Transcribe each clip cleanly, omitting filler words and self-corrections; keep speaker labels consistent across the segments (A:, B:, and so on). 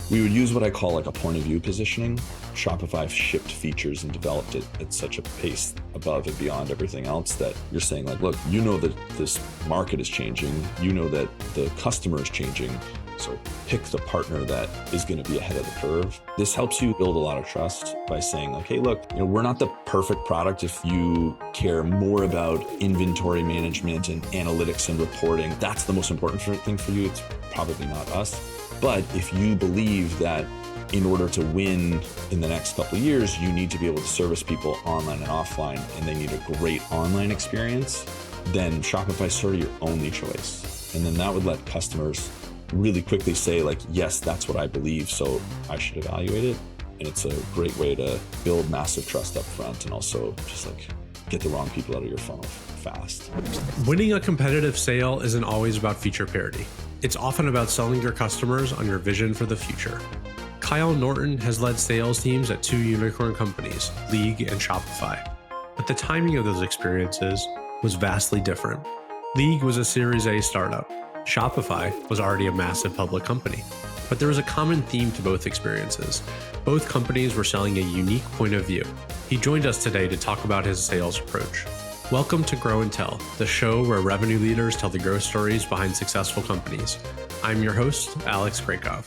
A: We would use what I call like a point of view positioning. Shopify shipped features and developed it at such a pace above and beyond everything else that you're saying like, look, you know that this market is changing. You know that the customer is changing. So pick the partner that is going to be ahead of the curve. This helps you build a lot of trust by saying like, hey, look, we're not the perfect product. If you care more about inventory management and analytics and reporting, that's the most important thing for you. It's probably not us. But if you believe that in order to win in the next couple of years, you need to be able to service people online and offline, and they need a great online experience, then Shopify is sort of your only choice. And then that would let customers really quickly say like, yes, that's what I believe, so I should evaluate it. And it's a great way to build massive trust up front and also just like get the wrong people out of your funnel fast.
B: Winning a competitive sale isn't always about feature parity. It's often about selling your customers on your vision for the future. Kyle Norton has led sales teams at 2 unicorn companies, League and Shopify. But the timing of those experiences was vastly different. League was a Series A startup. Shopify was already a massive public company. But there was a common theme to both experiences. Both companies were selling a unique point of view. He joined us today to talk about his sales approach. Welcome to Grow and Tell, the show where revenue leaders tell the growth stories behind successful companies. I'm your host, Alex Krakov.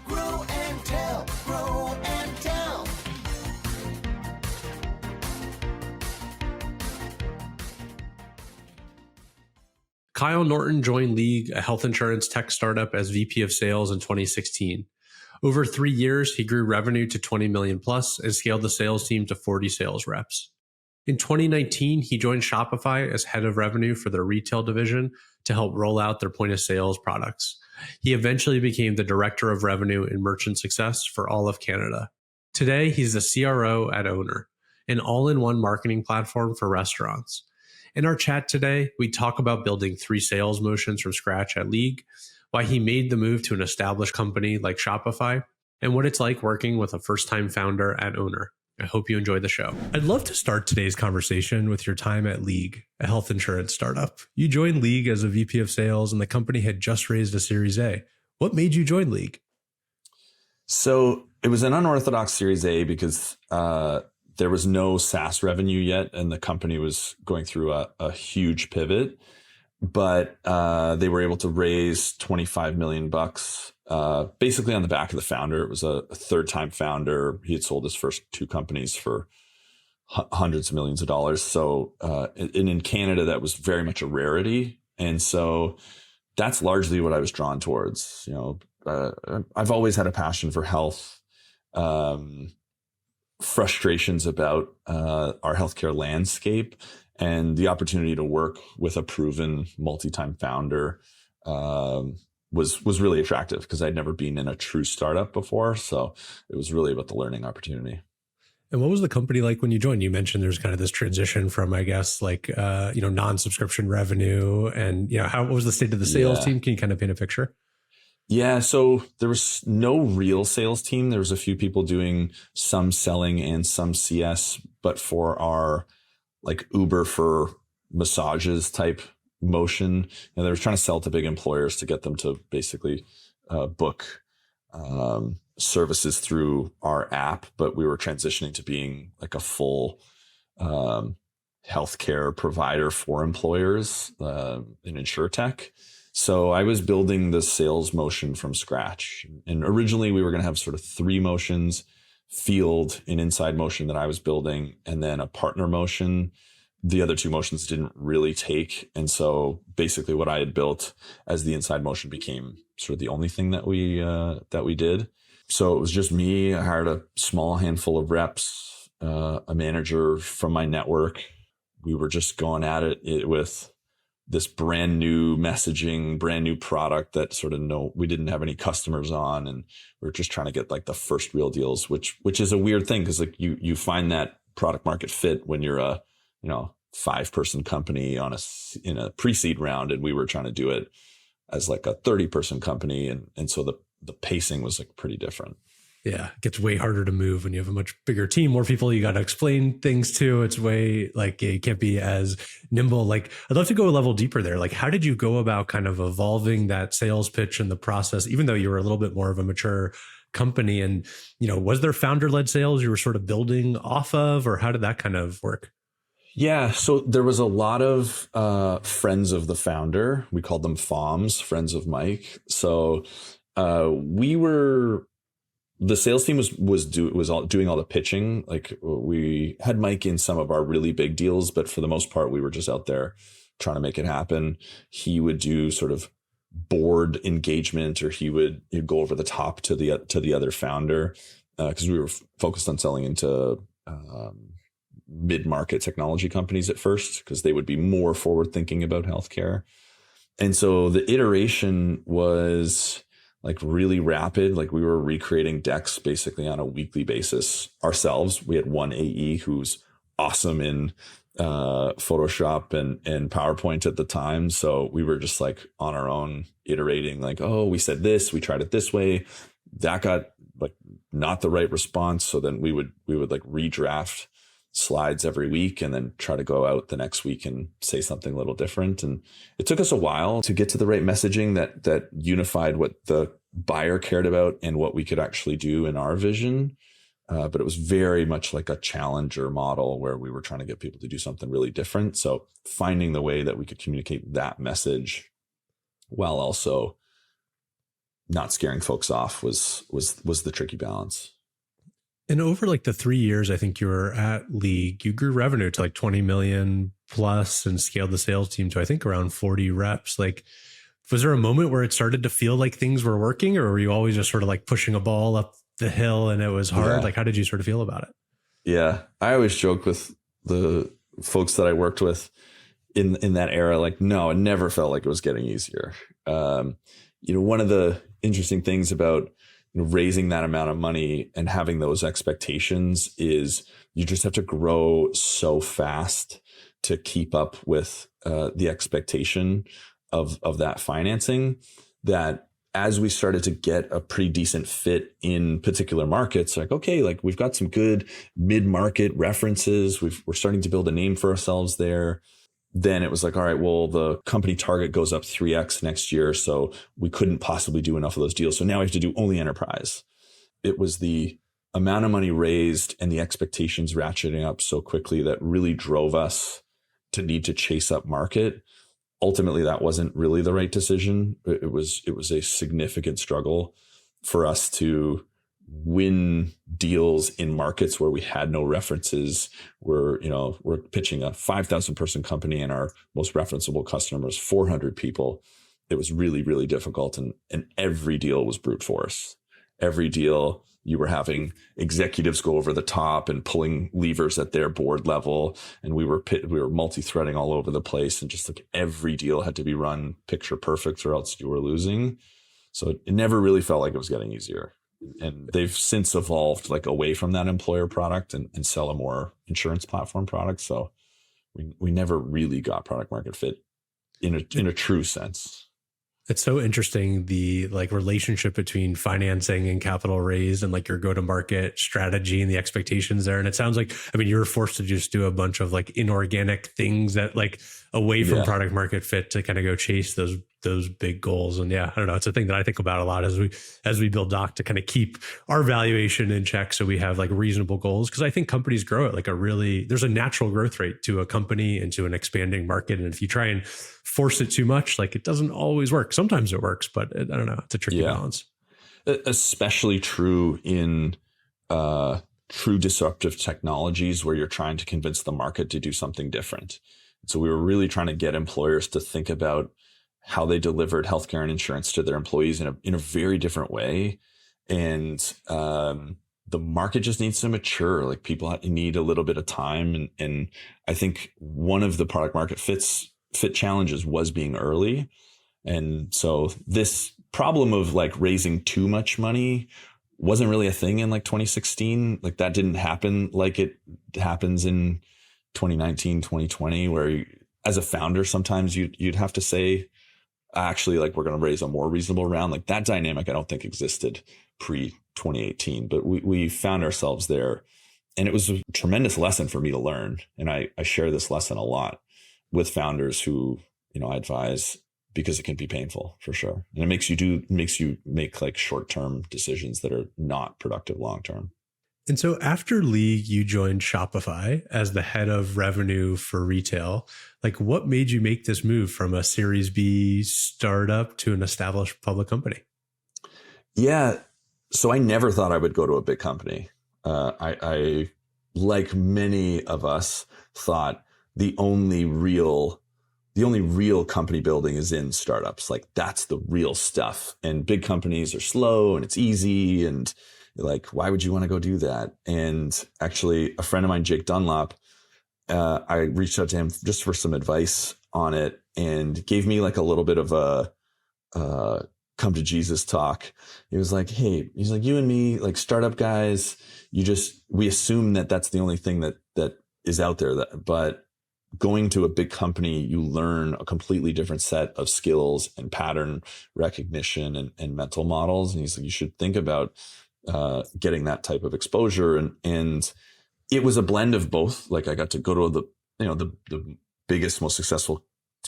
C: Grow and tell, grow and tell.
B: Kyle Norton joined League, a health insurance tech startup, as VP of Sales in 2016. Over 3 years, he grew revenue to 20 million plus and scaled the sales team to 40 sales reps. In 2019, he joined Shopify as head of revenue for their retail division to help roll out their point of sales products. He eventually became the director of revenue and merchant success for all of Canada. Today, he's the CRO at Owner, an all-in-one marketing platform for restaurants. In our chat today, we talk about building 3 sales motions from scratch at League, why he made the move to an established company like Shopify, and what it's like working with a first-time founder at Owner. I hope you enjoy the show. I'd love to start today's conversation with your time at League, a health insurance startup. You joined League as a VP of sales, and the company had just raised a Series A. What made you join League?
A: So it was an unorthodox Series A because there was no SaaS revenue yet, and the company was going through a huge pivot. But they were able to raise $25 million basically on the back of the founder. It was a third-time founder. He had sold his first 2 companies for hundreds of millions of dollars. So and in Canada, that was very much a rarity. And so that's largely what I was drawn towards. I've always had a passion for health, frustrations about our healthcare landscape, and the opportunity to work with a proven multi-time founder was really attractive because I'd never been in a true startup before. So it was really about the learning opportunity.
B: And what was the company like when you joined? You mentioned there's kind of this transition from, I guess, like, non-subscription revenue, and, what was the state of the sales team? Can you kind of paint a picture?
A: Yeah. So there was no real sales team. There was a few people doing some selling and some CS, but for our like Uber for massages type motion, they were trying to sell to big employers to get them to basically book services through our app. But we were transitioning to being like a full healthcare provider for employers in InsurTech. So I was building the sales motion from scratch. And originally we were going to have sort of 3 motions: field, an inside motion that I was building, and then a partner motion. The other 2 motions didn't really take. And so basically what I had built as the inside motion became sort of the only thing that we did. So it was just me. I hired a small handful of reps, a manager from my network. We were just going at it with this brand new messaging, brand new product that we didn't have any customers on. And we were just trying to get like the first real deals, which is a weird thing. Cause like you find that product market fit when you're a, 5-person company in a pre-seed round. And we were trying to do it as like a 30-person company. And so the pacing was like pretty different.
B: Yeah, it gets way harder to move when you have a much bigger team, more people you got to explain things to. It's way like you can't be as nimble. Like I'd love to go a level deeper there. Like how did you go about kind of evolving that sales pitch and the process, even though you were a little bit more of a mature company? And, was there founder-led sales you were sort of building off of, or how did that kind of work?
A: Yeah, so there was a lot of friends of the founder. We called them FOMs, friends of Mike. So the sales team was doing all the pitching. Like we had Mike in some of our really big deals, but for the most part, we were just out there trying to make it happen. He would do sort of board engagement, or he'd go over the top to the other founder, because we were focused on selling into mid-market technology companies at first, because they would be more forward thinking about healthcare. And so the iteration was like really rapid. Like we were recreating decks basically on a weekly basis ourselves. We had one AE who's awesome in Photoshop and PowerPoint at the time. So we were just like on our own iterating, like, oh, we said this, we tried it this way. That got like not the right response. So then we would like redraft slides every week and then try to go out the next week and say something a little different. And it took us a while to get to the right messaging that unified what the buyer cared about and what we could actually do in our vision. But it was very much like a challenger model where we were trying to get people to do something really different. So finding the way that we could communicate that message while also not scaring folks off was the tricky balance.
B: And over like the 3 years, I think you were at League, you grew revenue to like 20 million plus and scaled the sales team to, I think, around 40 reps. Like, was there a moment where it started to feel like things were working, or were you always just sort of like pushing a ball up the hill and it was hard?
A: Yeah.
B: Like, how did you sort of feel about it?
A: Yeah. I always joke with the folks that I worked with in that era, like, no, it never felt like it was getting easier. One of the interesting things about raising that amount of money and having those expectations is you just have to grow so fast to keep up with the expectation of that financing, that as we started to get a pretty decent fit in particular markets, like, okay, like we've got some good mid-market references. We're starting to build a name for ourselves there. Then it was like, all right, well, the company target goes up 3x next year. So we couldn't possibly do enough of those deals. So now we have to do only enterprise. It was the amount of money raised and the expectations ratcheting up so quickly that really drove us to need to chase up market. Ultimately, that wasn't really the right decision. It was a significant struggle for us to win deals in markets where we had no references. We're pitching a 5,000 person company and our most referenceable customers, 400 people. It was really, really difficult. And every deal was brute force. Every deal, you were having executives go over the top and pulling levers at their board level. And we were multi-threading all over the place. And just like every deal had to be run picture perfect or else you were losing. So it never really felt like it was getting easier. And they've since evolved like away from that employer product and sell a more insurance platform product. So we never really got product market fit in a true sense.
B: It's so interesting, the like relationship between financing and capital raised and like your go-to-market strategy and the expectations there. And it sounds like, I mean, you were forced to just do a bunch of like inorganic things that like away from product market fit to kind of go chase those big goals. And yeah, I don't know. It's a thing that I think about a lot as we build Doc to kind of keep our valuation in check. So we have like reasonable goals. Cause I think companies grow at like there's a natural growth rate to a company and to an expanding market. And if you try and force it too much, like it doesn't always work. Sometimes it works, but I don't know. It's a tricky balance.
A: Especially true in true disruptive technologies where you're trying to convince the market to do something different. So we were really trying to get employers to think about how they delivered healthcare and insurance to their employees in a very different way. And the market just needs to mature. Like people need a little bit of time. And I think one of the product market fit challenges was being early. And so this problem of like raising too much money wasn't really a thing in like 2016. Like that didn't happen like it happens in 2019, 2020, where as a founder, sometimes you'd have to say, actually, like, we're going to raise a more reasonable round. Like, that dynamic, I don't think existed pre 2018, but we found ourselves there. And it was a tremendous lesson for me to learn. And I share this lesson a lot with founders who, I advise, because it can be painful for sure. And it makes you make like short-term decisions that are not productive long-term.
B: And so after League, you joined Shopify as the head of revenue for retail. Like, what made you make this move from a Series B startup to an established public company?
A: Yeah. So I never thought I would go to a big company. I, like many of us, thought the only real company building is in startups. Like, that's the real stuff. And big companies are slow and it's easy. And like, why would you want to go do that? And actually, a friend of mine, Jake Dunlop, I reached out to him just for some advice on it, and gave me like a little bit of a come to Jesus talk. He was like, hey, he's like, you and me, like startup guys, we assume that that's the only thing that is out there, but going to a big company, you learn a completely different set of skills and pattern recognition and mental models. And he's like, you should think about getting that type of exposure. And it was a blend of both. Like, I got to go to the biggest, most successful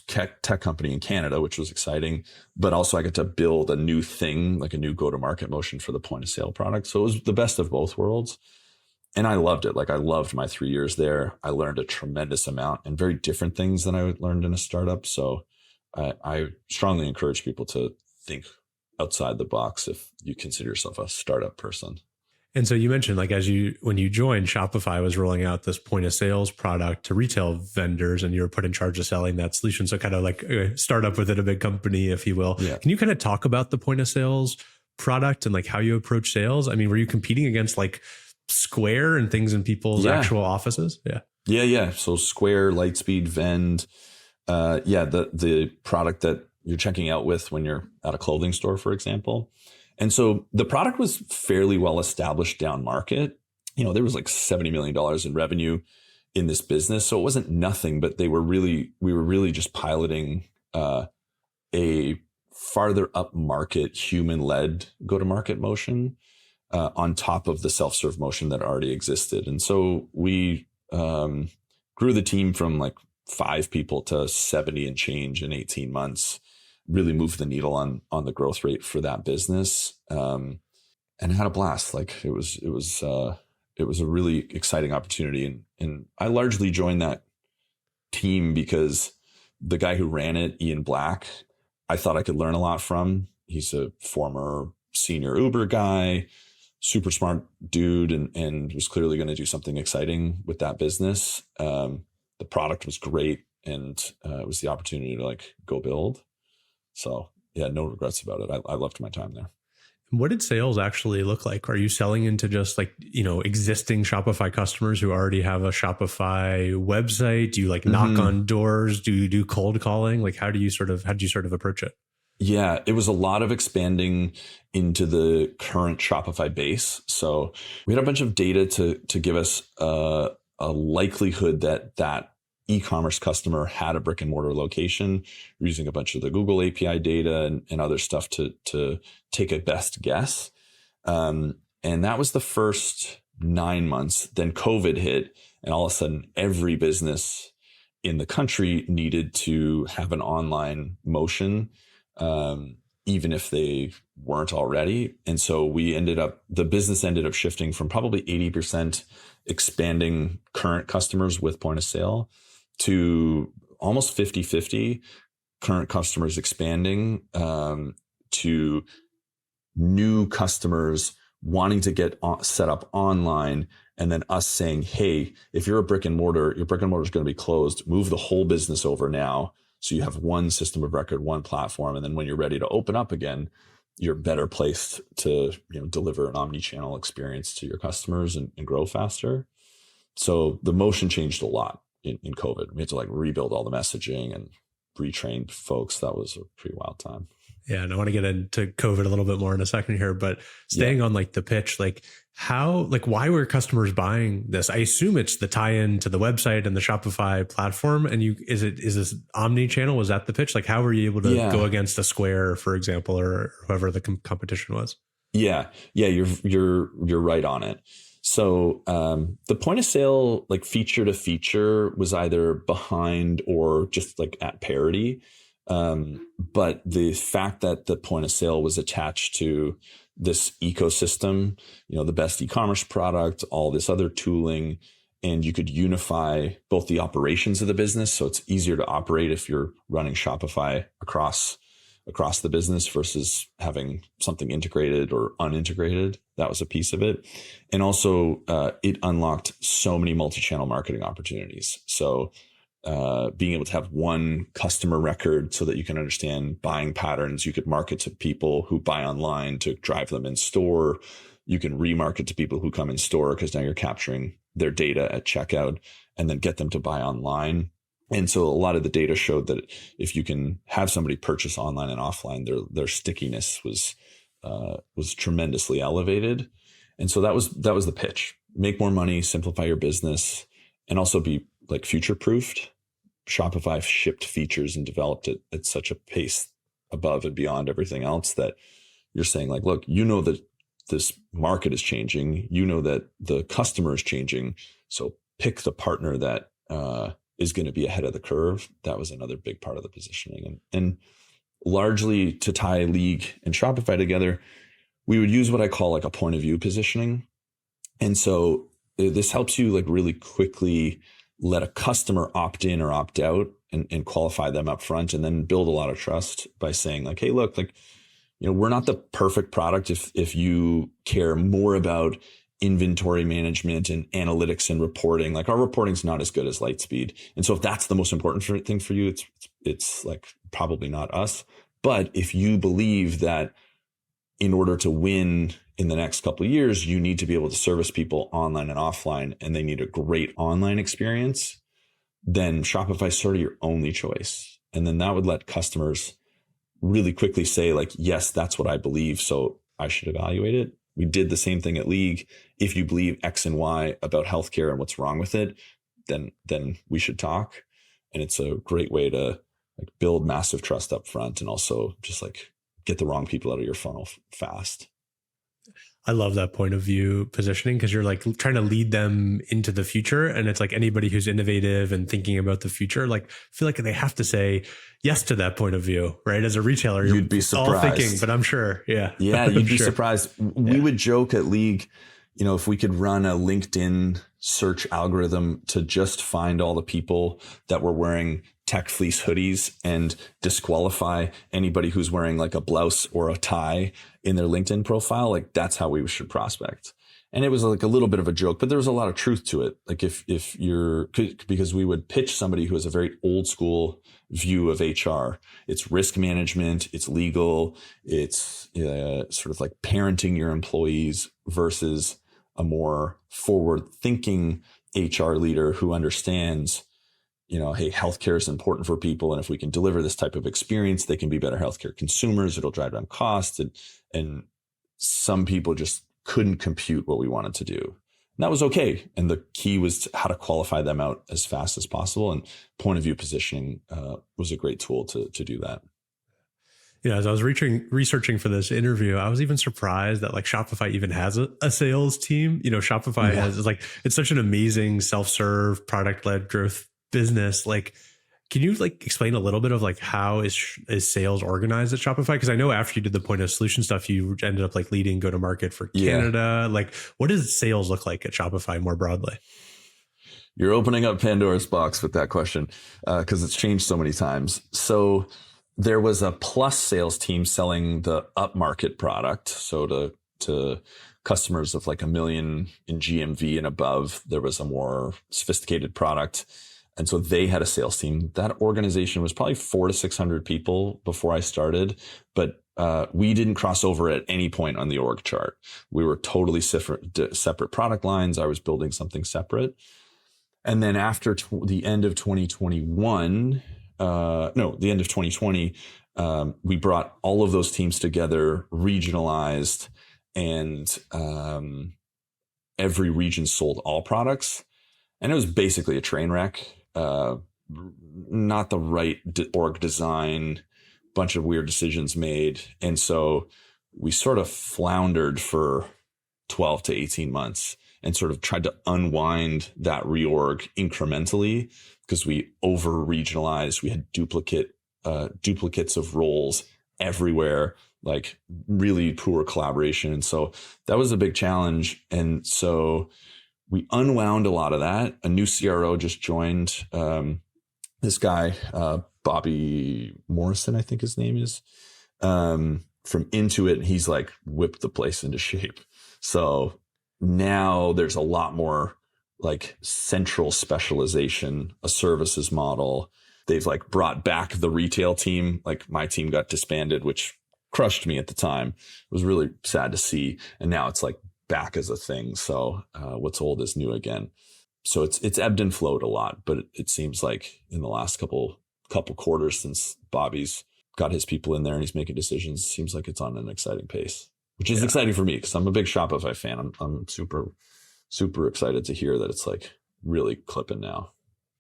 A: tech company in Canada, which was exciting, but also I got to build a new thing, like a new go-to-market motion for the point of sale product. So it was the best of both worlds. And I loved it. Like, I loved my 3 years there. I learned a tremendous amount and very different things than I learned in a startup. So I strongly encourage people to think outside the box if you consider yourself a startup person.
B: And so you mentioned, like, when you joined, Shopify was rolling out this point of sales product to retail vendors, and you were put in charge of selling that solution. So kind of like a startup within a big company, if you will. Yeah. Can you kind of talk about the point of sales product and like how you approach sales? I mean, were you competing against like Square and things in people's actual offices? Yeah.
A: So Square, Lightspeed, Vend, the product that you're checking out with when you're at a clothing store, for example. And so the product was fairly well established down market. There was like $70 million in revenue in this business. So it wasn't nothing, but we were really just piloting a farther up market, human-led go-to-market motion on top of the self-serve motion that already existed. And so we grew the team from like 5 people to 70 and change in 18 months. Really moved the needle on the growth rate for that business, and had a blast. Like, it was a really exciting opportunity, and I largely joined that team because the guy who ran it, Ian Black, I thought I could learn a lot from. He's a former senior Uber guy, super smart dude, and was clearly going to do something exciting with that business. The product was great, and it was the opportunity to like go build. So yeah, no regrets about it. I loved my time there.
B: What did sales actually look like? Are you selling into just like, existing Shopify customers who already have a Shopify website? Do you like knock on doors? Do you do cold calling? Like, how did you sort of approach it?
A: Yeah, it was a lot of expanding into the current Shopify base. So we had a bunch of data to give us a likelihood that e-commerce customer had a brick and mortar location. We're using a bunch of the Google API data and other stuff to take a best guess. And that was the first 9 months. Then COVID hit, and all of a sudden every business in the country needed to have an online motion, even if they weren't already. And so the business ended up shifting from probably 80% expanding current customers with point of sale to almost 50-50 current customers expanding, to new customers wanting to get set up online, and then us saying, hey, if you're a brick and mortar, your brick and mortar is going to be closed. Move the whole business over now. So you have one system of record, one platform. And then when you're ready to open up again, you're better placed to deliver an omni-channel experience to your customers and grow faster. So the motion changed a lot in COVID. We had to like rebuild all the messaging and retrain folks. That was a pretty wild time.
B: Yeah, and I want to get into COVID a little bit more in a second here, but staying on like the pitch, like Why were customers buying this? I assume it's the tie-in to the website and the Shopify platform. And is this omni-channel? Was that the pitch? Like, how were you able to go against a Square, for example, or whoever the competition was?
A: Yeah. You're right on it. So the point of sale, like feature to feature, was either behind or just like at parity. But the fact that the point of sale was attached to this ecosystem, the best e-commerce product, all this other tooling, and you could unify both the operations of the business. So it's easier to operate if you're running Shopify across the business versus having something integrated or unintegrated. That was a piece of it. And also it unlocked so many multi-channel marketing opportunities. So being able to have one customer record so that you can understand buying patterns. You could market to people who buy online to drive them in store. You can remarket to people who come in store because now you're capturing their data at checkout and then get them to buy online. And so a lot of the data showed that if you can have somebody purchase online and offline, their stickiness was tremendously elevated. And so that was the pitch. Make more money, simplify your business, and also be like future-proofed. Shopify shipped features and developed it at such a pace above and beyond everything else that you're saying like, look, that this market is changing. That the customer is changing. So pick the partner that is going to be ahead of the curve. That was another big part of the positioning. And largely to tie League and Shopify together, we would use what I call like a point of view positioning. And so this helps you like really quickly let a customer opt in or opt out and qualify them up front, and then build a lot of trust by saying like, hey, look, like, we're not the perfect product if you care more about inventory management and analytics and reporting. Like, our reporting's not as good as Lightspeed. And so if that's the most important thing for you, it's like probably not us. But if you believe that in order to win in the next couple of years, you need to be able to service people online and offline, and they need a great online experience, then Shopify is sort of your only choice. And then that would let customers really quickly say like, yes, that's what I believe, so I should evaluate it. We did the same thing at League. If you believe X and Y about healthcare and what's wrong with it, then we should talk. And it's a great way to like build massive trust up front, and also just like get the wrong people out of your funnel fast.
B: I love that point of view positioning, because you're like trying to lead them into the future. And it's like anybody who's innovative and thinking about the future, like feel like they have to say yes to that point of view, right? As a retailer,
A: you'd be surprised.
B: All thinking, but I'm sure. Yeah.
A: Yeah. You'd be surprised. We would joke at League, if we could run a LinkedIn search algorithm to just find all the people that were wearing tech fleece hoodies and disqualify anybody who's wearing like a blouse or a tie in their LinkedIn profile, like that's how we should prospect. And it was like a little bit of a joke, but there was a lot of truth to it. Like if you're, because we would pitch somebody who has a very old school view of HR. It's risk management, it's legal, it's sort of like parenting your employees, versus a more forward thinking HR leader who understands, hey, healthcare is important for people. And if we can deliver this type of experience, they can be better healthcare consumers. It'll drive down costs. And some people just couldn't compute what we wanted to do. And that was okay. And the key was how to qualify them out as fast as possible. And point of view positioning was a great tool to do that.
B: As I was researching for this interview, I was even surprised that like Shopify even has a sales team. Shopify has like, it's such an amazing self-serve product-led growth business. Like, can you like explain a little bit of like how is sales organized at Shopify? Because I know after you did the point of solution stuff, you ended up like leading go to market for Canada. Like, what does sales look like at Shopify more broadly?
A: You're opening up Pandora's box with that question, because it's changed so many times. So there was a plus sales team selling the upmarket product. So to customers of like $1 million in GMV and above, there was a more sophisticated product. And so they had a sales team. That organization was probably 400 to 600 people before I started, but we didn't cross over at any point on the org chart. We were totally separate product lines. I was building something separate. And then after the end of 2021, the end of 2020, we brought all of those teams together, regionalized, and every region sold all products. And it was basically a train wreck. Not the right org design, bunch of weird decisions made. And so we sort of floundered for 12 to 18 months and sort of tried to unwind that reorg incrementally because we over regionalized. We had duplicates of roles everywhere, like really poor collaboration. And so that was a big challenge. And so we unwound a lot of that. A new CRO just joined, this guy, Bobby Morrison, I think his name is, from Intuit. He's like whipped the place into shape. So now there's a lot more like central specialization, a services model. They've like brought back the retail team. Like my team got disbanded, which crushed me at the time. It was really sad to see. And now it's like back as a thing. So what's old is new again. So it's ebbed and flowed a lot, but it seems like in the last couple quarters since Bobby's got his people in there and he's making decisions, it seems like it's on an exciting pace, which is exciting for me because I'm a big Shopify fan. I'm super excited to hear that it's like really clipping now.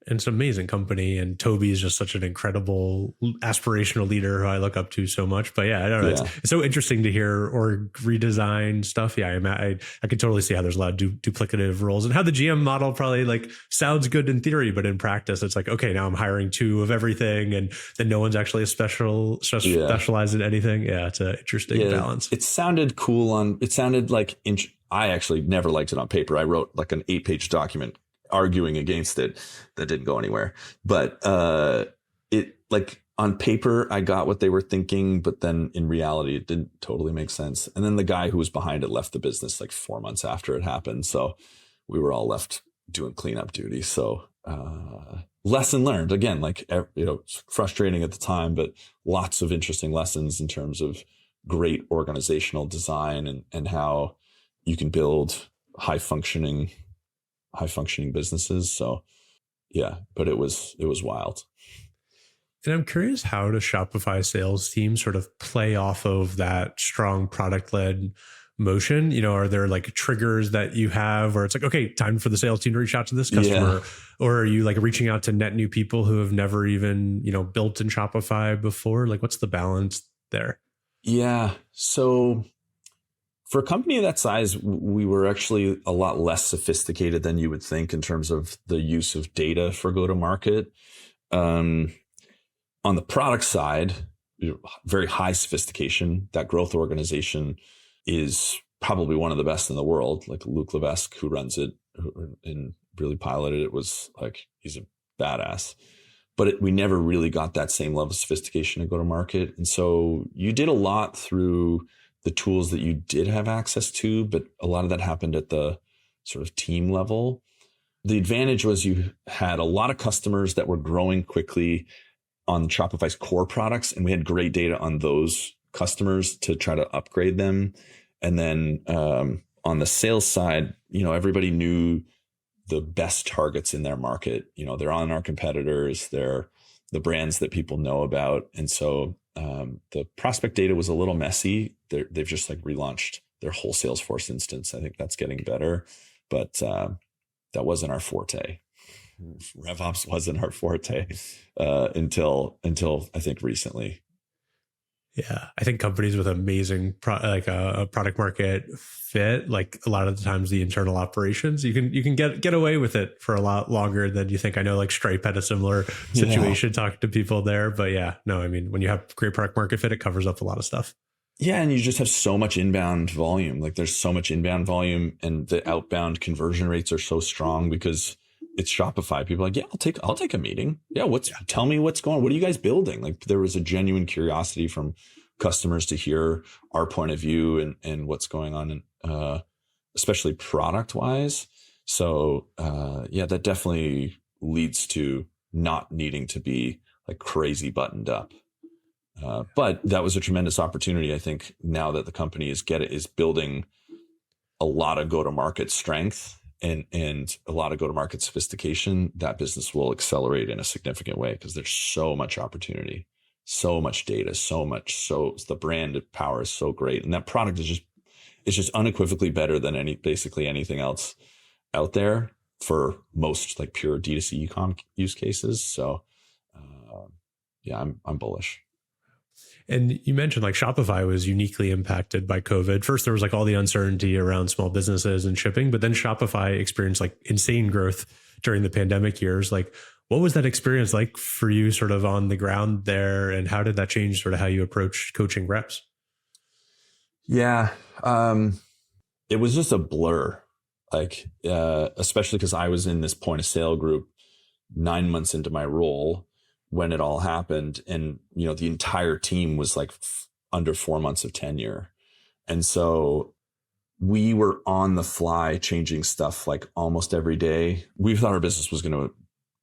B: And it's an amazing company. And Toby is just such an incredible aspirational leader who I look up to so much. But yeah, I don't know. Yeah. It's so interesting to hear or redesign stuff. Yeah, I can totally see how there's a lot of duplicative roles and how the GM model probably like sounds good in theory, but in practice, it's like, okay, now I'm hiring 2 of everything and then no one's actually specialized in anything. Yeah, it's an interesting balance.
A: It sounded cool it sounded like, I actually never liked it on paper. I wrote like an 8-page document arguing against it that didn't go anywhere. But it like on paper, I got what they were thinking, but then in reality, it didn't totally make sense. And then the guy who was behind it left the business like 4 months after it happened. So we were all left doing cleanup duty. So lesson learned again, like, it's frustrating at the time, but lots of interesting lessons in terms of great organizational design and how you can build high functioning businesses. So yeah, but it was wild.
B: And I'm curious, how does Shopify sales team sort of play off of that strong product led motion? Are there like triggers that you have where it's like, okay, time for the sales team to reach out to this customer, or are you like reaching out to net new people who have never even, built in Shopify before? Like what's the balance there?
A: Yeah. So for a company of that size, we were actually a lot less sophisticated than you would think in terms of the use of data for go-to-market. On the product side, very high sophistication. That growth organization is probably one of the best in the world. Like Luke Levesque, who runs it and really piloted it, was like, he's a badass. But we never really got that same level of sophistication to go-to-market. And so you did a lot through the tools that you did have access to, but a lot of that happened at the sort of team level. The advantage was you had a lot of customers that were growing quickly on Shopify's core products, and we had great data on those customers to try to upgrade them. And then on the sales side, everybody knew the best targets in their market. They're on our competitors, they're the brands that people know about. And so the prospect data was a little messy. They've just like relaunched their whole Salesforce instance. I think that's getting better, but that wasn't our forte. RevOps wasn't our forte until I think recently.
B: Yeah, I think companies with amazing a product market fit, like a lot of the times the internal operations, you can get away with it for a lot longer than you think. I know like Stripe had a similar situation, talking to people there, but yeah, no, I mean, when you have great product market fit, it covers up a lot of stuff.
A: Yeah, and you just have so much inbound volume. Like there's so much inbound volume, and the outbound conversion rates are so strong because it's Shopify. People are like, yeah, I'll take a meeting. Yeah, tell me what's going on. What are you guys building? Like there was a genuine curiosity from customers to hear our point of view and what's going on, especially product wise. So that definitely leads to not needing to be like crazy buttoned up. But that was a tremendous opportunity. I think now that the company is building a lot of go-to-market strength and a lot of go-to-market sophistication, that business will accelerate in a significant way because there's so much opportunity, so much data, so the brand power is so great. And that product is it's just unequivocally better than basically anything else out there for most like pure D2C e-com use cases. So yeah, I'm bullish.
B: And you mentioned like Shopify was uniquely impacted by COVID. First, there was like all the uncertainty around small businesses and shipping, but then Shopify experienced like insane growth during the pandemic years. Like, what was that experience like for you sort of on the ground there? And how did that change sort of how you approach coaching reps?
A: Yeah. It was just a blur, like, especially because I was in this point of sale group 9 months into my role when it all happened. And, you know, the entire team was like under 4 months of tenure. And so we were on the fly changing stuff like almost every day. We thought our business was going to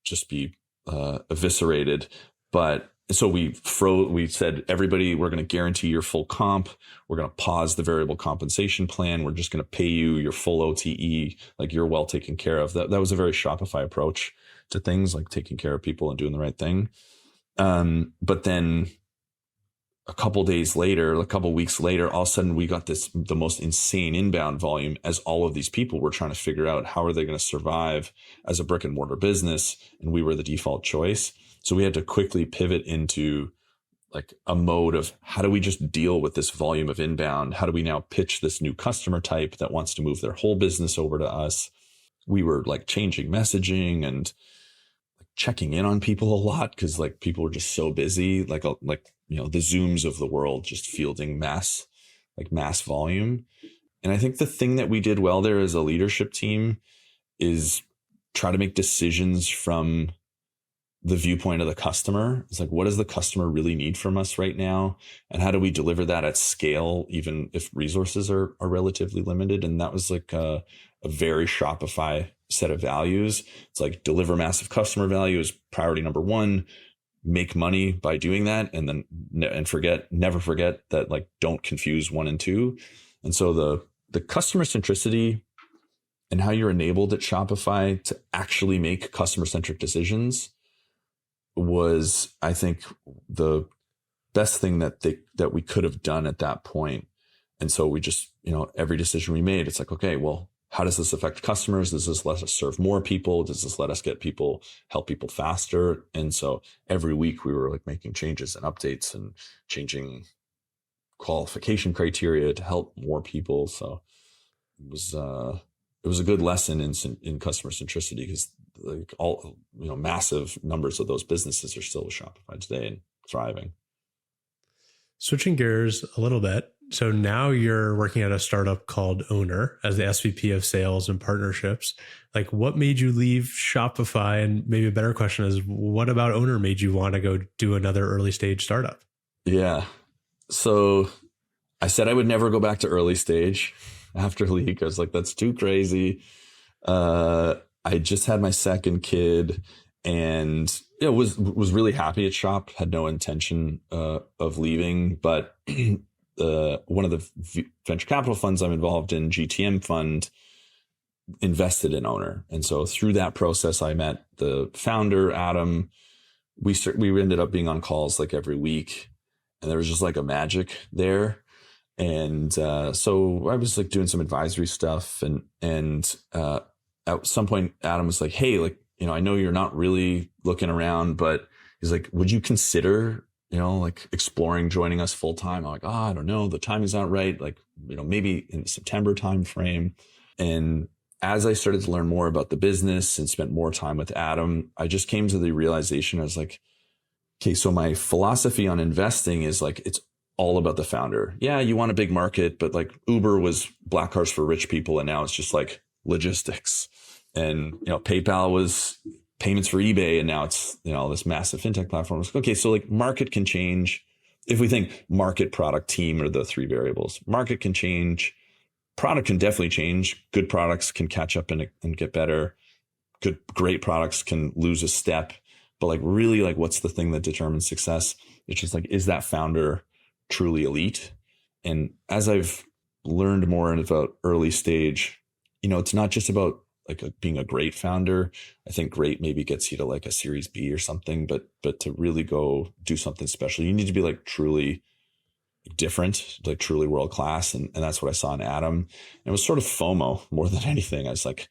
A: just be eviscerated. But so we said, everybody, we're going to guarantee your full comp. We're going to pause the variable compensation plan. We're just going to pay you your full OTE, like you're well taken care of. That was a very Shopify approach to things, like taking care of people and doing the right thing. But then a couple weeks later, all of a sudden we got the most insane inbound volume as all of these people were trying to figure out how are they going to survive as a brick and mortar business. And we were the default choice. So we had to quickly pivot into like a mode of how do we just deal with this volume of inbound? How do we now pitch this new customer type that wants to move their whole business over to us? We were like changing messaging and checking in on people a lot because like people were just so busy, like you know, the Zooms of the world just fielding mass volume. And I think the thing that we did well there as a leadership team is try to make decisions from the viewpoint of the customer. It's like, what does the customer really need from us right now? And how do we deliver that at scale, even if resources are relatively limited? And that was like a very Shopify set of values. It's like deliver massive customer value is priority number one, make money by doing that. And then, never forget that, like, don't confuse 1 and 2. And so the customer centricity and how you're enabled at Shopify to actually make customer centric decisions was, I think, the best thing that we could have done at that point. And so we just, you know, every decision we made, it's like, okay, well, how does this affect customers? Does this let us serve more people? Does this let us help people faster? And so every week we were like making changes and updates and changing qualification criteria to help more people. So it was a good lesson in customer centricity, because like all, you know, massive numbers of those businesses are still with Shopify today and thriving.
B: Switching gears a little bit. So now you're working at a startup called Owner as the SVP of sales and partnerships. Like, what made you leave Shopify? And maybe a better question is, what about Owner made you want to go do another early stage startup?
A: Yeah. So I said I would never go back to early stage after Leak. I was like, that's too crazy. I just had my second kid and was really happy at Shop, had no intention of leaving, but one of the venture capital funds I'm involved in, GTM fund, invested in Owner. And so through that process, I met the founder, Adam. We ended up being on calls like every week, and there was just like a magic there. And so I was like doing some advisory stuff, and at some point Adam was like, hey, like, you know, I know you're not really looking around, but he's like, would you consider, you know, like exploring joining us full time? I'm like, I don't know, the timing's not right. Like, you know, maybe in the September timeframe. And as I started to learn more about the business and spent more time with Adam, I just came to the realization, I was like, okay, so my philosophy on investing is like, it's all about the founder. Yeah, you want a big market, but like Uber was black cars for rich people, and now it's just like logistics. And, you know, PayPal was payments for eBay, and now it's, you know, this massive fintech platform. Okay, so like market can change. If we think market, product, team are the three variables, market can change. Product can definitely change. Good products can catch up and get better. Great products can lose a step. But like really, like, what's the thing that determines success? It's just like, is that founder truly elite? And as I've learned more about early stage, you know, it's not just about like being a great founder. I think great maybe gets you to like a Series B or something, but to really go do something special, you need to be like truly different, like truly world-class. And that's what I saw in Adam. And it was sort of FOMO more than anything. I was like,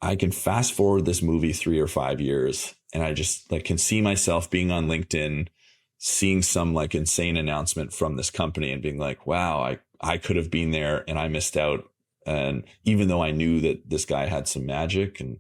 A: I can fast forward this movie 3 or 5 years, and I just like can see myself being on LinkedIn, seeing some like insane announcement from this company and being like, wow, I could have been there and I missed out. And even though I knew that this guy had some magic, and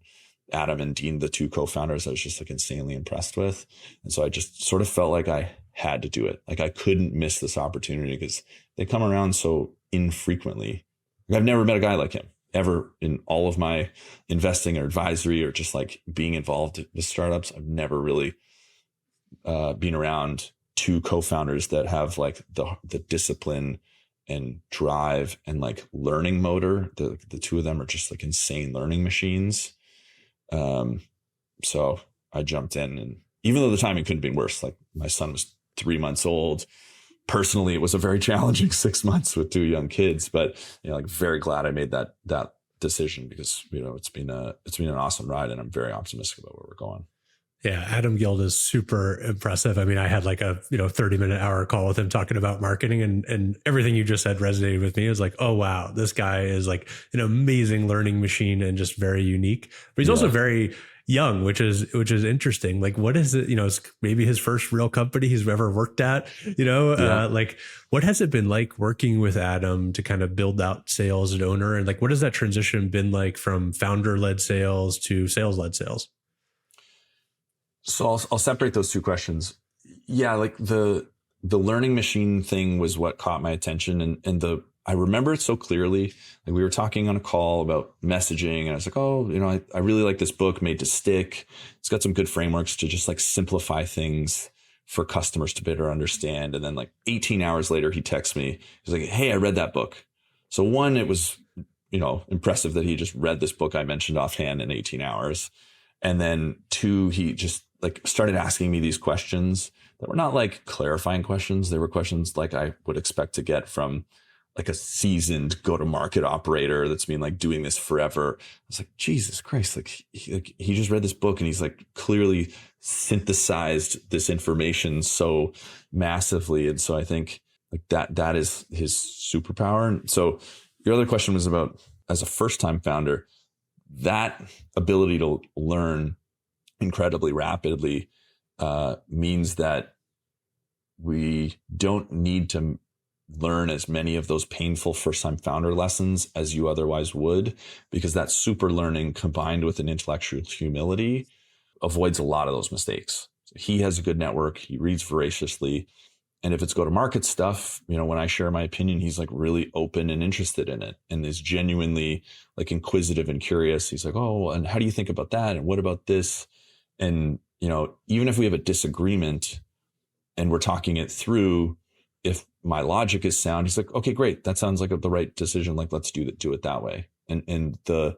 A: Adam and Dean, the 2 co-founders, I was just like insanely impressed with. And so I just sort of felt like I had to do it. Like I couldn't miss this opportunity because they come around so infrequently. Like, I've never met a guy like him ever in all of my investing or advisory or just like being involved with startups. I've never really been around 2 co-founders that have like the discipline and drive and like learning motor. The 2 of them are just like insane learning machines. So I jumped in, and even though the timing couldn't have been worse, like my son was 3 months old. Personally, it was a very challenging 6 months with 2 young kids, but like very glad I made that decision because it's been an awesome ride, and I'm very optimistic about where we're going.
B: Yeah, Adam Guild is super impressive. I mean, I had like a 30-minute hour call with him talking about marketing, and everything you just said resonated with me. It was like, oh wow, this guy is like an amazing learning machine and just very unique. But he's also very young, which is interesting. Like, what is it? It's maybe his first real company he's ever worked at. Like, what has it been like working with Adam to kind of build out sales and owner, and like, what has that transition been like from founder-led sales to sales-led sales?
A: So I'll separate those 2 questions. Yeah, like the learning machine thing was what caught my attention, and I remember it so clearly. Like we were talking on a call about messaging, and I was like, oh, I really like this book, Made to Stick. It's got some good frameworks to just like simplify things for customers to better understand. And then like 18 hours later, he texts me. He's like, hey, I read that book. So 1, it was, impressive that he just read this book I mentioned offhand in 18 hours. And then 2, he just like started asking me these questions that were not like clarifying questions. They were questions like I would expect to get from like a seasoned go-to-market operator that's been like doing this forever. I was like, Jesus Christ, like he just read this book, and he's like clearly synthesized this information so massively. And so I think like that is his superpower. And so your other question was about, as a first-time founder, that ability to learn incredibly rapidly means that we don't need to learn as many of those painful first-time founder lessons as you otherwise would, because that super learning combined with an intellectual humility avoids a lot of those mistakes. So he has a good network. He reads voraciously. And if it's go-to-market stuff, when I share my opinion, he's like really open and interested in it and is genuinely like inquisitive and curious. He's like, oh, and how do you think about that? And what about this? And, even if we have a disagreement and we're talking it through, if my logic is sound, he's like, okay, great. That sounds like the right decision. Like, let's do it that way. And the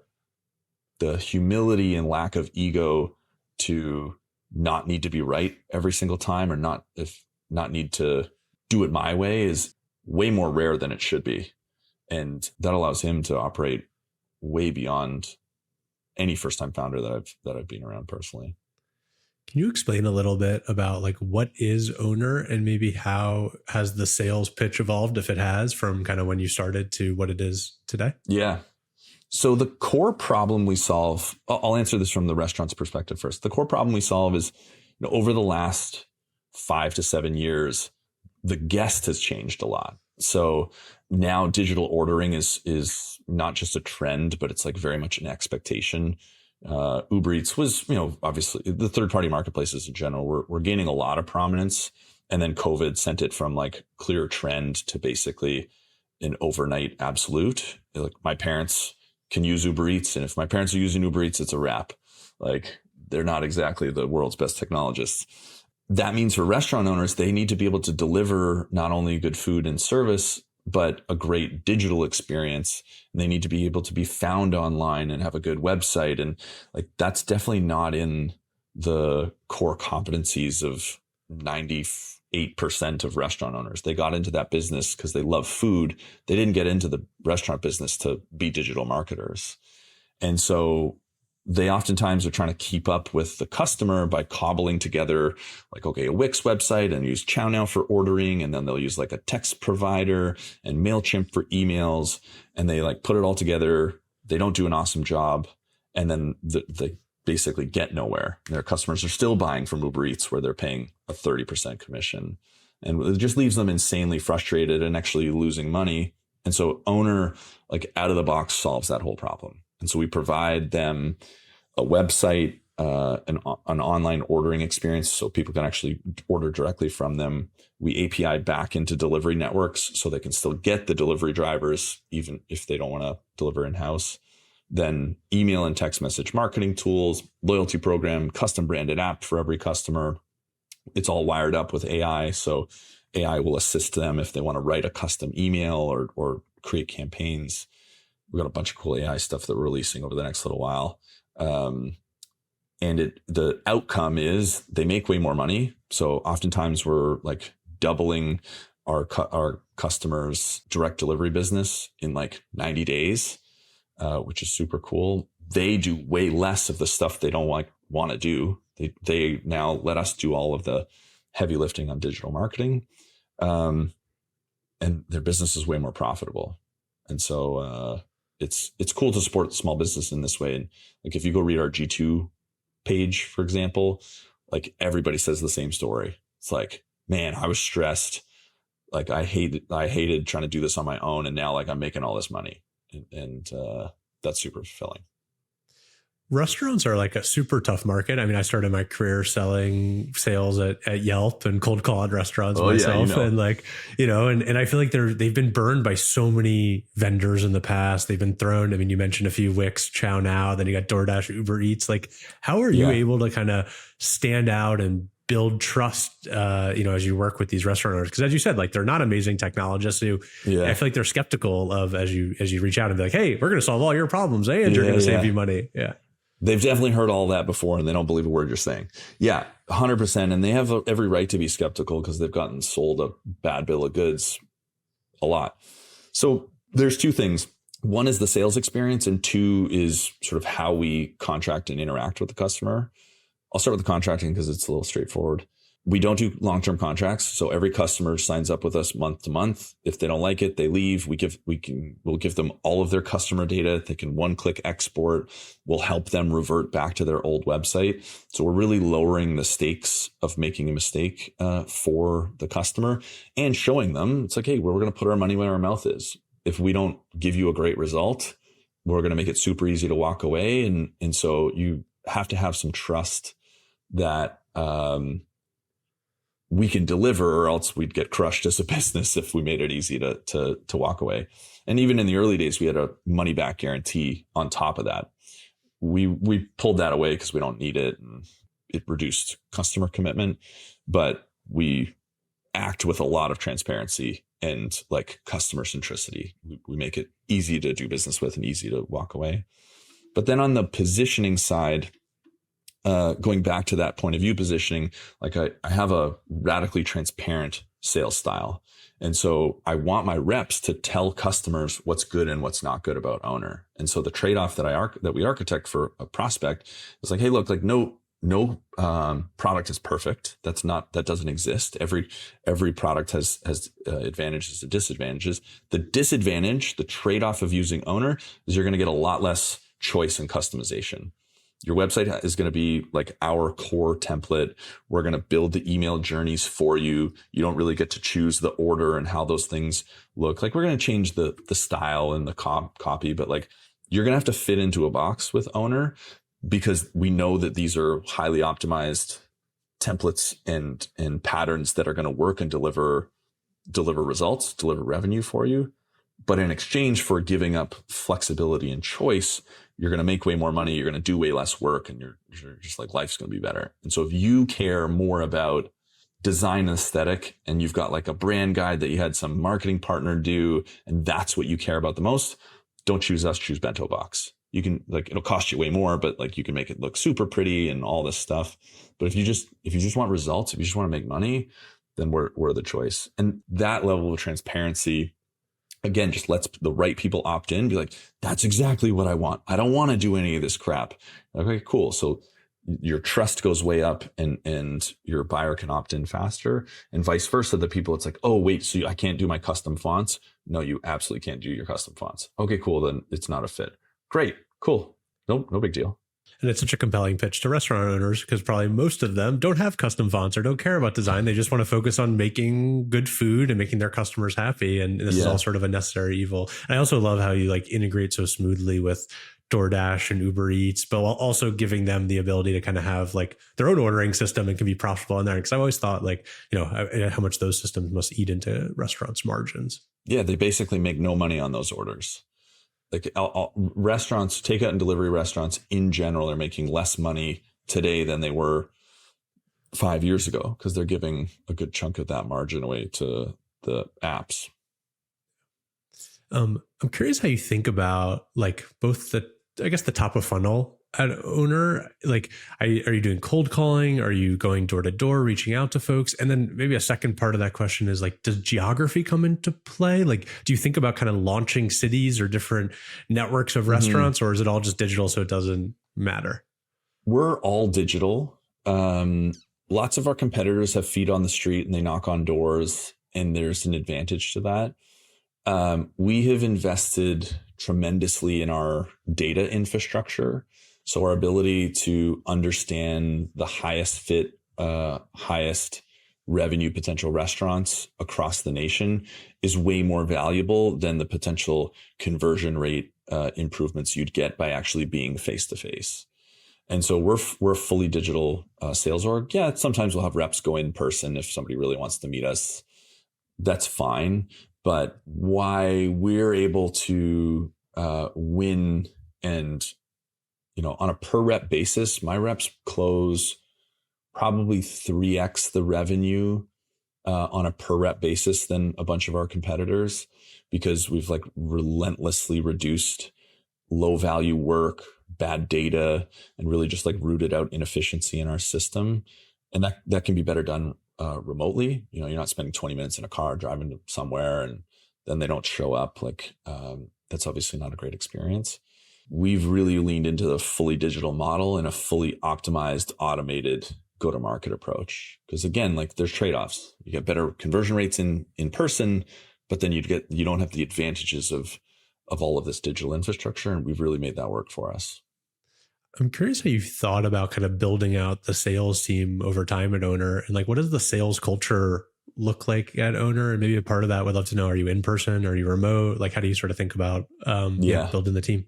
A: humility and lack of ego to not need to be right every single time, or not need to do it my way, is way more rare than it should be. And that allows him to operate way beyond any first-time founder that I've been around personally.
B: Can you explain a little bit about like what is Owner, and maybe how has the sales pitch evolved, if it has, from kind of when you started to what it is today?
A: Yeah. So the core problem we solve, I'll answer this from the restaurant's perspective first. The core problem we solve is, over the last 5 to 7 years, the guest has changed a lot. So now digital ordering is not just a trend, but it's like very much an expectation. Uber Eats was, obviously the third-party marketplaces in general were gaining a lot of prominence. And then COVID sent it from like clear trend to basically an overnight absolute. Like my parents can use Uber Eats, and if my parents are using Uber Eats, it's a wrap. Like they're not exactly the world's best technologists. That means for restaurant owners, they need to be able to deliver not only good food and service, but a great digital experience. And they need to be able to be found online and have a good website. And like, that's definitely not in the core competencies of 98% of restaurant owners. They got into that business because they love food. They didn't get into the restaurant business to be digital marketers. And so they oftentimes are trying to keep up with the customer by cobbling together like, okay, a Wix website and use ChowNow for ordering. And then they'll use like a text provider and MailChimp for emails. And they like put it all together. They don't do an awesome job. And then they basically get nowhere. Their customers are still buying from Uber Eats where they're paying a 30% commission. And it just leaves them insanely frustrated and actually losing money. And so Owner, like out of the box, solves that whole problem. And so we provide them a website, an online ordering experience so people can actually order directly from them. We API back into delivery networks so they can still get the delivery drivers, even if they don't want to deliver in-house. Then email and text message marketing tools, loyalty program, custom branded app for every customer. It's all wired up with AI. So AI will assist them if they want to write a custom email or create campaigns. We've got a bunch of cool AI stuff that we're releasing over the next little while. And the outcome is they make way more money. So oftentimes we're like doubling our customers' direct delivery business in like 90 days, which is super cool. They do way less of the stuff they don't want to do. They now let us do all of the heavy lifting on digital marketing. And their business is way more profitable. And so, it's cool to support small business in this way. And like, if you go read our G2 page, for example, like everybody says the same story. It's like, man, I was stressed. Like I hated trying to do this on my own. And now like I'm making all this money and that's super fulfilling.
B: Restaurants are like a super tough market. I mean, I started my career selling sales at Yelp and cold call at restaurants myself. Yeah, and like, and I feel like they've been burned by so many vendors in the past. They've been thrown. I mean, you mentioned a few: Wix, ChowNow, then you got DoorDash, Uber Eats. Like, how are you able to kind of stand out and build trust, as you work with these restaurant owners? Because as you said, like they're not amazing technologists who I feel like they're skeptical of as you reach out and be like, hey, we're going to solve all your problems and you're going to save you money. Yeah.
A: They've definitely heard all that before and they don't believe a word you're saying. Yeah, 100%. And they have every right to be skeptical because they've gotten sold a bad bill of goods a lot. So there's two things. One is the sales experience and two is sort of how we contract and interact with the customer. I'll start with the contracting because it's a little straightforward. We don't do long-term contracts. So every customer signs up with us month to month. If they don't like it, they leave. We'll give them all of their customer data. They can one-click export. We'll help them revert back to their old website. So we're really lowering the stakes of making a mistake for the customer and showing them it's like, hey, we're going to put our money where our mouth is. If we don't give you a great result, we're going to make it super easy to walk away. And so you have to have some trust that we can deliver, or else we'd get crushed as a business if we made it easy to walk away. And even in the early days, we had a money back guarantee on top of that. We pulled that away because we don't need it, and it reduced customer commitment. But we act with a lot of transparency and like customer centricity. We make it easy to do business with and easy to walk away. But then on the positioning side, going back to that point of view positioning, like I have a radically transparent sales style. And so I want my reps to tell customers what's good and what's not good about Owner. And so the trade-off that we architect for a prospect is like, hey, look, like no product is perfect. That doesn't exist. Every product has advantages and disadvantages. The disadvantage, the trade-off of using Owner is you're going to get a lot less choice and customization. Your website is going to be like our core template. We're going to build the email journeys for you. You don't really get to choose the order and how those things look. Like we're going to change the style and the copy, but like you're going to have to fit into a box with Owner because we know that these are highly optimized templates and patterns that are going to work and deliver results, deliver revenue for you. But in exchange for giving up flexibility and choice, you're going to make way more money. You're going to do way less work, and you're just like, life's going to be better. And so if you care more about design aesthetic and you've got like a brand guide that you had some marketing partner do, and that's what you care about the most, don't choose us, choose Bento Box. You can like, it'll cost you way more, but like you can make it look super pretty and all this stuff. But if you just want results, if you just want to make money, then we're the choice. And that level of transparency again, just lets the right people opt in, be like, that's exactly what I want. I don't want to do any of this crap. Okay, cool. So your trust goes way up, and your buyer can opt in faster, and vice versa. The people, it's like, oh, wait, so I can't do my custom fonts? No, you absolutely can't do your custom fonts. Okay, cool. Then it's not a fit. Great. Cool. No big deal.
B: And it's such a compelling pitch to restaurant owners because probably most of them don't have custom fonts or don't care about design. They just want to focus on making good food and making their customers happy. And this is all sort of a necessary evil. And I also love how you like integrate so smoothly with DoorDash and Uber Eats, but while also giving them the ability to kind of have like their own ordering system and can be profitable in there. Because I've always thought like, you know, how much those systems must eat into restaurants' margins.
A: Yeah, they basically make no money on those orders. Like restaurants, takeout and delivery restaurants in general are making less money today than they were 5 years ago because they're giving a good chunk of that margin away to the apps.
B: I'm curious how you think about like both the top of funnel at Owner. Like, are you doing cold calling? Are you going door to door, reaching out to folks? And then maybe a second part of that question is like, does geography come into play? Like, do you think about kind of launching cities or different networks of restaurants, or is it all just digital so it doesn't matter?
A: We're all digital. Lots of our competitors have feet on the street and they knock on doors, and there's an advantage to that. We have invested tremendously in our data infrastructure. So our ability to understand the highest fit, highest revenue potential restaurants across the nation is way more valuable than the potential conversion rate improvements you'd get by actually being face to face. And so we're a fully digital sales org. Yeah, sometimes we'll have reps go in person if somebody really wants to meet us. That's fine. But why we're able to win and, you know, on a per rep basis, my reps close probably 3x the revenue on a per rep basis than a bunch of our competitors, because we've like relentlessly reduced low value work, bad data, and really just like rooted out inefficiency in our system. And that can be better done remotely. You know, you're not spending 20 minutes in a car driving to somewhere and then they don't show up. Like that's obviously not a great experience. We've really leaned into the fully digital model and a fully optimized, automated go-to-market approach. Because again, like there's trade-offs. You get better conversion rates in person, but then you don't have the advantages of all of this digital infrastructure. And we've really made that work for us.
B: I'm curious how you've thought about kind of building out the sales team over time at Owner, and like, what does the sales culture look like at Owner? And maybe a part of that, would love to know, are you in person? Are you remote? Like, how do you sort of think about building the team?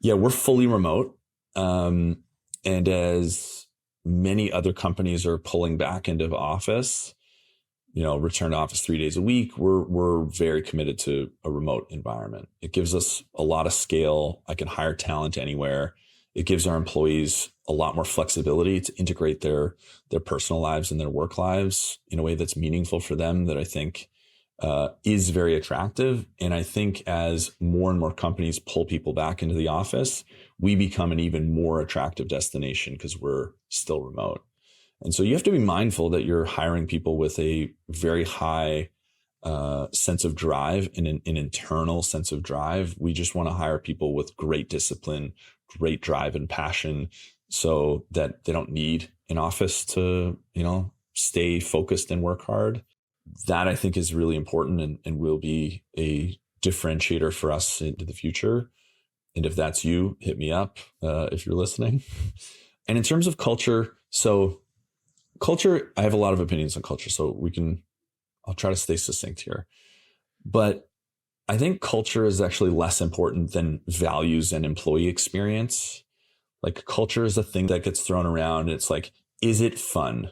A: Yeah, we're fully remote. And as many other companies are pulling back into office, you know, return to office 3 days a week, we're very committed to a remote environment. It gives us a lot of scale. I can hire talent anywhere. It gives our employees a lot more flexibility to integrate their personal lives and their work lives in a way that's meaningful for them, that I think is very attractive. And I think as more and more companies pull people back into the office, we become an even more attractive destination because we're still remote. And so you have to be mindful that you're hiring people with a very high sense of drive and an internal sense of drive. We just want to hire people with great discipline, great drive and passion, so that they don't need an office to, you know, stay focused and work hard. That I think is really important and will be a differentiator for us into the future. And if that's you, hit me up if you're listening. And in terms of culture, I have a lot of opinions on culture, so I'll try to stay succinct here. But I think culture is actually less important than values and employee experience. Like culture is a thing that gets thrown around. It's like, is it fun?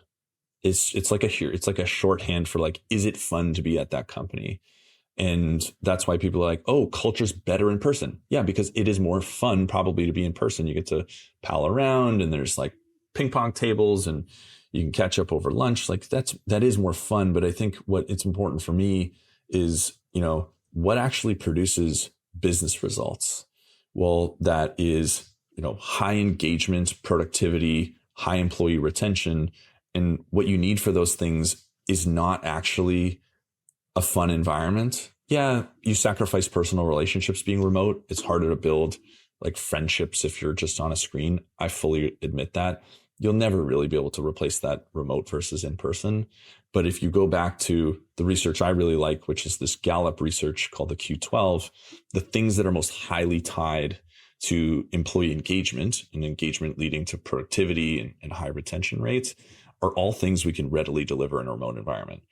A: It's like a shorthand for like, is it fun to be at that company? And that's why people are like, oh, culture's better in person. Yeah, because it is more fun probably to be in person. You get to pal around and there's like ping pong tables and you can catch up over lunch. Like that is more fun. But I think what it's important for me is, you know, what actually produces business results. Well, that is, you know, high engagement, productivity, high employee retention. And what you need for those things is not actually a fun environment. Yeah, you sacrifice personal relationships being remote. It's harder to build like friendships if you're just on a screen. I fully admit that. You'll never really be able to replace that remote versus in person. But if you go back to the research I really like, which is this Gallup research called the Q12, the things that are most highly tied to employee engagement and engagement leading to productivity and high retention rates are all things we can readily deliver in a remote environment.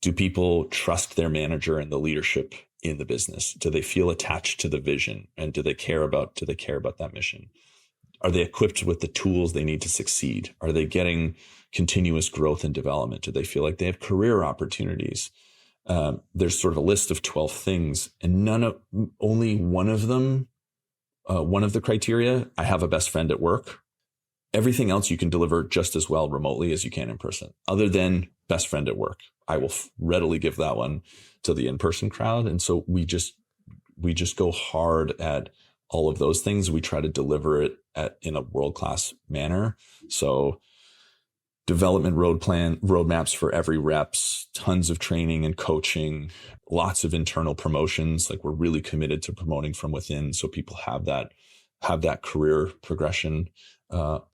A: Do people trust their manager and the leadership in the business? Do they feel attached to the vision? And do they care about that mission? Are they equipped with the tools they need to succeed? Are they getting continuous growth and development? Do they feel like they have career opportunities? There's sort of a list of 12 things, and only one of them, one of the criteria, I have a best friend at work. Everything else you can deliver just as well remotely as you can in person, other than best friend at work. I will readily give that one to the in-person crowd. And so we just go hard at all of those things. We try to deliver it in a world-class manner. So development roadmaps for every reps, tons of training and coaching, lots of internal promotions. Like, we're really committed to promoting from within, so people have that career progression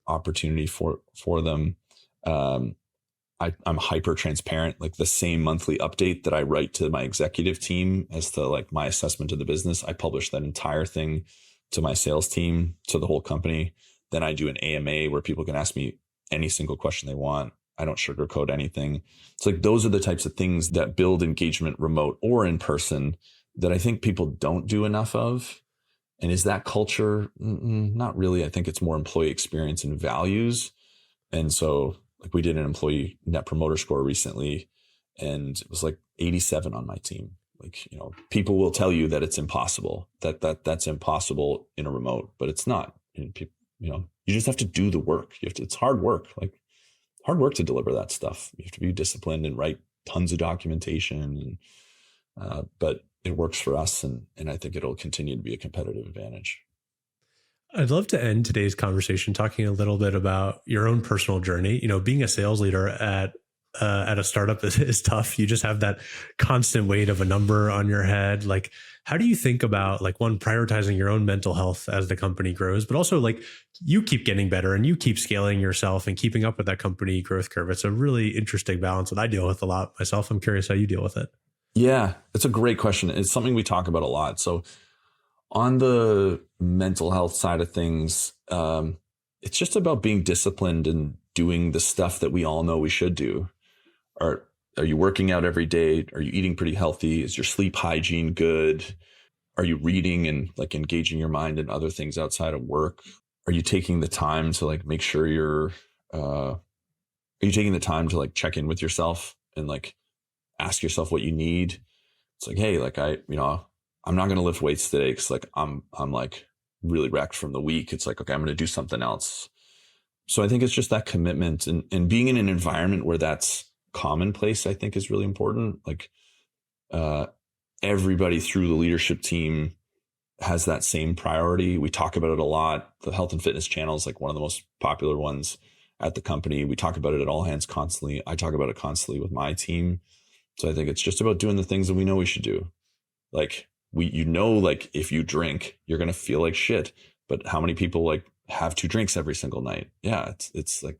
A: opportunity for them. I'm hyper transparent. Like, the same monthly update that I write to my executive team as to like my assessment of the business, I publish that entire thing to my sales team, to the whole company. Then I do an AMA where people can ask me any single question they want. I don't sugarcoat anything. It's like, those are the types of things that build engagement remote or in person that I think people don't do enough of. And is that culture? Not really. I think it's more employee experience and values. And so, like, we did an employee net promoter score recently, and it was like 87 on my team. Like, people will tell you that it's impossible, that's impossible in a remote, but it's not. You just have to do the work. It's hard work, to deliver that stuff. You have to be disciplined and write tons of documentation, but it works for us, and I think it'll continue to be a competitive advantage.
B: I'd love to end today's conversation talking a little bit about your own personal journey. Being a sales leader at a startup is tough. You just have that constant weight of a number on your head. Like, how do you think about, like, one, prioritizing your own mental health as the company grows, but also, like, you keep getting better and you keep scaling yourself and keeping up with that company growth curve? It's a really interesting balance that I deal with a lot myself. I'm curious how you deal with it.
A: Yeah, it's a great question. It's something we talk about a lot. So on the mental health side of things, it's just about being disciplined and doing the stuff that we all know we should do. Are you working out every day? Are you eating pretty healthy? Is your sleep hygiene good? Are you reading and like engaging your mind in other things outside of work? Are you taking the time to like make sure are you taking the time to like check in with yourself and like ask yourself what you need? It's like, hey, like I'm not going to lift weights today because like I'm like really wrecked from the week. It's like, okay, I'm going to do something else. So I think it's just that commitment and being in an environment where that's commonplace, I think is really important. Like everybody through the leadership team has that same priority. We talk about it a lot. The health and fitness channel is like one of the most popular ones at the company. We talk about it at all hands constantly. I talk about it constantly with my team. So I think it's just about doing the things that we know we should do. Like like if you drink, you're going to feel like shit. But how many people like have 2 drinks every single night? Yeah. It's like,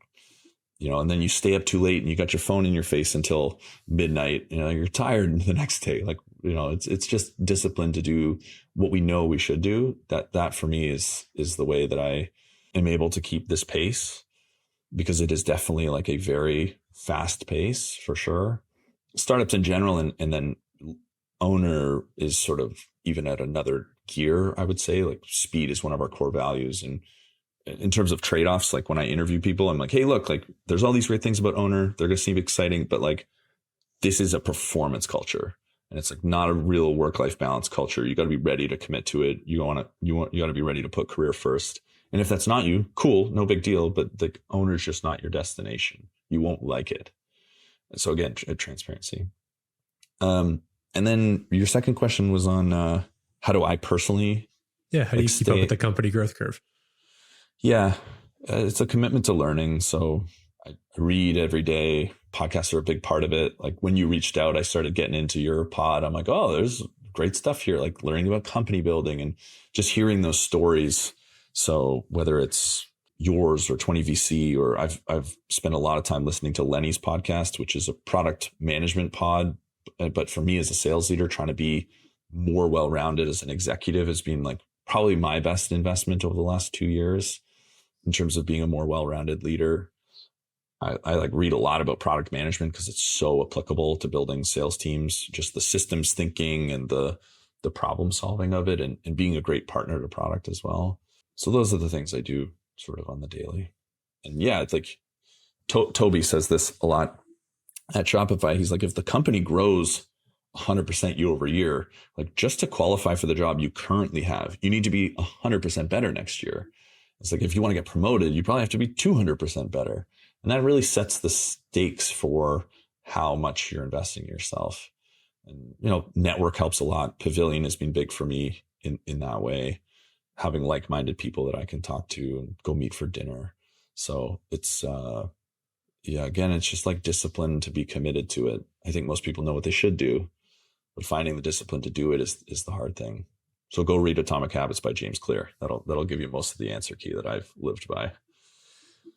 A: and then you stay up too late and you got your phone in your face until midnight, you're tired the next day. Like, it's just discipline to do what we know we should do. That for me is the way that I am able to keep this pace, because it is definitely like a very fast pace for sure. Startups in general. And then Owner is sort of even at another gear, I would say. Like, speed is one of our core values. And in terms of trade-offs, like when I interview people, I'm like, hey, look, like there's all these great things about Owner. They're going to seem exciting, but like this is a performance culture, and it's like not a real work-life balance culture. You got to be ready to commit to it. You got to be ready to put career first. And if that's not you, cool, no big deal. But the Owner's just not your destination. You won't like it. And so again, transparency. And then your second question was on how do I personally?
B: Yeah, how do you keep up with the company growth curve?
A: Yeah, it's a commitment to learning. So I read every day. Podcasts are a big part of it. Like when you reached out, I started getting into your pod. I'm like, oh, there's great stuff here, like learning about company building and just hearing those stories. So whether it's yours or 20VC, or I've spent a lot of time listening to Lenny's podcast, which is a product management pod. But for me as a sales leader, trying to be more well-rounded as an executive has been like probably my best investment over the last 2 years in terms of being a more well-rounded leader. I like read a lot about product management because it's so applicable to building sales teams, just the systems thinking and the problem solving of it, and being a great partner to product as well. So those are the things I do sort of on the daily. And yeah, it's like Toby says this a lot at Shopify. He's like, if the company grows 100% year over year, like just to qualify for the job you currently have, you need to be 100% better next year. It's like, if you want to get promoted, you probably have to be 200% better. And that really sets the stakes for how much you're investing in yourself. And, you know, network helps a lot. Pavilion has been big for me in that way, having like-minded people that I can talk to and go meet for dinner. So it's, again, it's just like discipline to be committed to it. I think most people know what they should do, but finding the discipline to do it is the hard thing. So go read Atomic Habits by James Clear. That'll give you most of the answer key that I've lived by.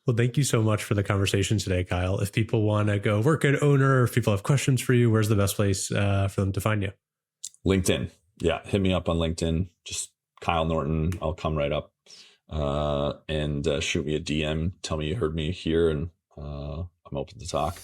B: Well, thank you so much for the conversation today, Kyle. If people want to go work at Owner, or if people have questions for you, where's the best place for them to find you?
A: LinkedIn. Yeah, hit me up on LinkedIn. Just Kyle Norton. I'll come right up and shoot me a DM. Tell me you heard me here, and I'm open to talk.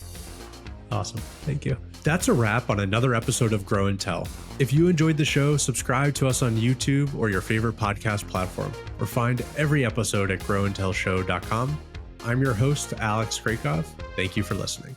B: Awesome. Thank you. That's a wrap on another episode of Grow and Tell. If you enjoyed the show, subscribe to us on YouTube or your favorite podcast platform, or find every episode at growandtellshow.com. I'm your host, Alex Krakoff. Thank you for listening.